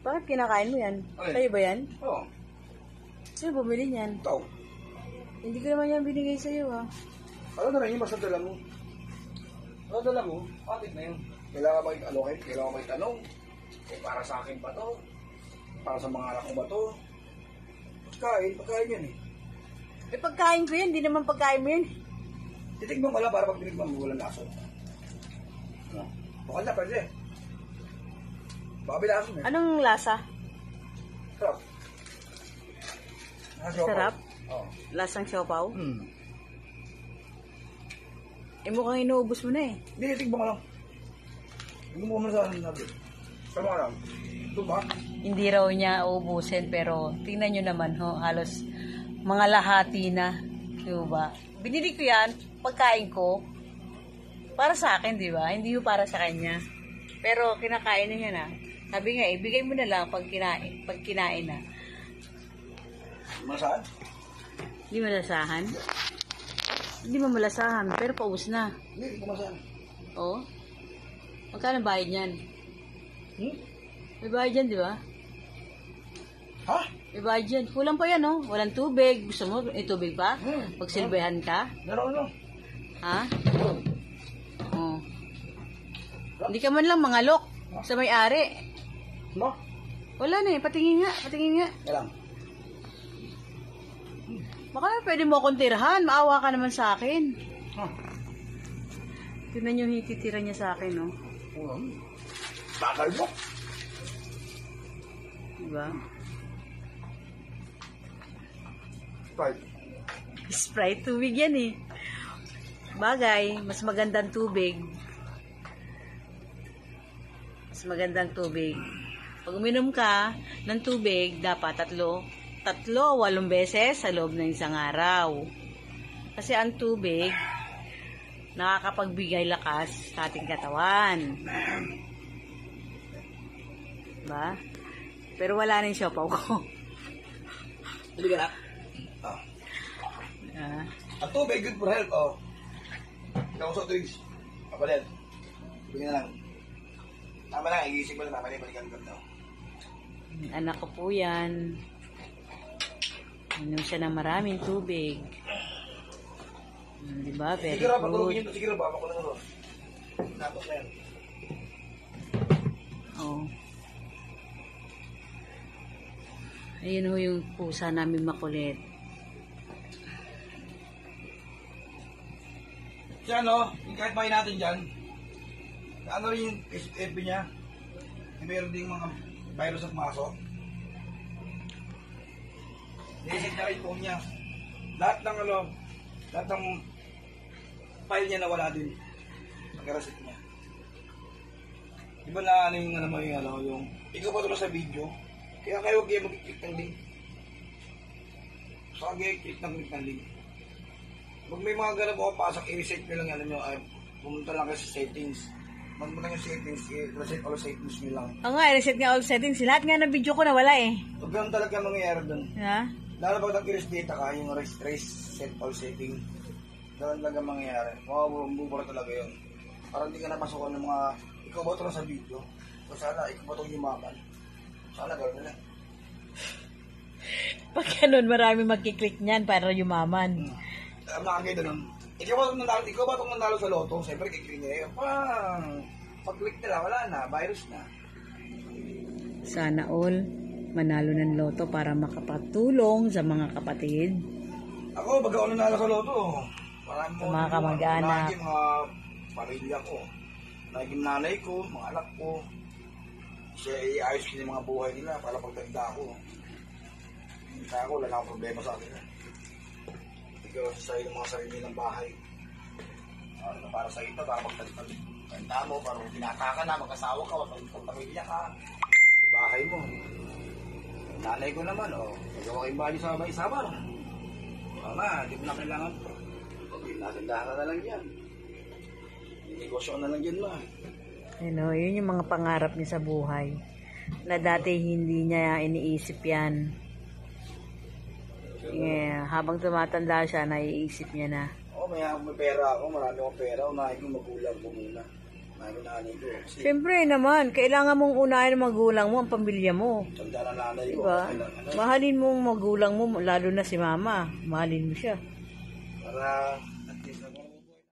Bakit kinakain mo yan? Alin? Sa'yo ba yan? Oo. Sino bumili niyan? Ito. Hindi ko naman yan binigay sa'yo ha. Ano na rin yung basta dala mo? Ano dala mo? Patit na yun. Kailangan ba i-allocate? Kailangan ba itanong? Eh, para sa akin ba to? Para sa mga anak ko ba to? Pagkain yan eh. Eh pagkain ko yan, hindi naman pagkain mo yan. Titigman mo lang para pag titigman mo, walang laso. Ano? Bukal na, pwede. Baka bilaso eh. Anong lasa? Sarap. Sarap? Oo. Lasang siopaw? Eh mukhang inuubos mo na eh. Hindi, titigman mo lang. Hindi mo muna sa akin natin. Sama lang. Ito ba? Hindi raw niya uubusin pero tingnan nyo naman ho, halos mga lahati na. Diba? Binili ko yan, pagkain ko, para sa akin, di ba? Hindi yung para sa kanya. Pero kinakain na yan Sabi nga, ibigay mo na lang pag kinain na. Masaan? Hindi malasahan? Hindi mo malasahan, pero paubos na. Hindi ko masaan. Oo? Magkano bayad niyan? May bayad yan, di ba? Ha? May bayad yan. Kulang pa yan, oh. Walang tubig. Gusto mo, tubig pa? Pagsilbihan ka? Meron lang. Ha? Oo. Hindi ka man lang mangalok sa may-ari. No? Wala na eh. Patingin nga. Patingin nga. Kailang. Baka pwede mo akong tirahan. Maawa ka naman sa akin. Tignan yung hititira niya sa akin, no? Bakal mo. Diba? Sprite. Sprite, tubig yan eh. Bagay, mas magandang tubig. Mas magandang tubig. Pag uminom ka ng tubig, dapat tatlo, 8 beses sa loob ng isang araw. Kasi ang tubig, nakakapagbigay lakas sa ating katawan. Diba? Pero wala na yung siopaw ko. Hindi ka na. Ang tubig, good for health. Ikaw sa drinks. Kapalit. Sabi na lang. Tama lang, igisip mo lang. Tama na, balikan ko. Anak ko po yan. Inom siya ng maraming tubig. Diba? Very Sige ra, good. patulogin yun. Sige ra, baka ko na ito. Tapos na yan. Oh. Ayun ho yung pusa namin makulit. Siya, no? Kahit bahay natin dyan, ano rin yung FB niya? Meron ding mga virus at maso. Niisip na rin po niya. Lahat ng file niya nawala din. Pagkarasit niya. Di ba na yung ikaw pa tuloy sa video, kaya kayo huwag kayo mag-click ng link. So, huwag kayo click ng link. Pag may mga ganap ako pasok, i-reset nyo lang pumunta lang kayo sa settings. Magpunta yung settings, i-reset all settings nyo lang. Oo nga, reset nga all settings. Lahat nga ng video ko nawala eh. Huwag ganun talaga mangyayari doon. Ha? Lalo pag nag-erase data ka, yung set all setting, ganun talaga mangyayari. Mabubura talaga yun. Parang hindi ka napasukan ng mga, ikaw ba ito lang sa video? So sana, ikaw ba itong yumaman? Sana gano'n nila. Pag ganun, marami magkiklik niyan para yumaman. Nakakita nun. Ikaw ba itong nanalo sa loto? Siyempre, kiklik niya yun. Pag-click nila, wala na. Virus na. Sana all manalo ng loto para makapatulong sa mga kapatid. Ako, baga ako nanalo sa loto. Marami mo. Mga kamag-anak. Lagi mga pamilya ko. Lagi nanay ko, mga anak ko. Siya iayos ko yung mga buhay nila para pagtanda ko. Kaya ako, wala na akong problema sa akin. Ikaw sa iyo ng mga sarili ng bahay. Para sa ito, para pagtanda mo, para pinata ka na, mag-asawa ka, pagpamilya ka. Bahay mo. Nanay ko naman, magawa kayong bahay sa isa-isa ba? Hindi mo na kailangan to. Nasandahan ka na lang yan. Negosyo na lang yan ma. Yun yung mga pangarap niya sa buhay. Na dati hindi niya iniisip yan. Habang tumatanda siya, naiisip niya na. May pera ako, marami akong pera, unahin ko magulang ko muna. Namin nanay ko. Kasi Siyempre naman, kailangan mong unahin ang magulang mo, ang pamilya mo. tanda na nanay ko. Diba? Kailangan, ano, Mahalin mo ang magulang mo, lalo na si mama. Mahalin mo siya. para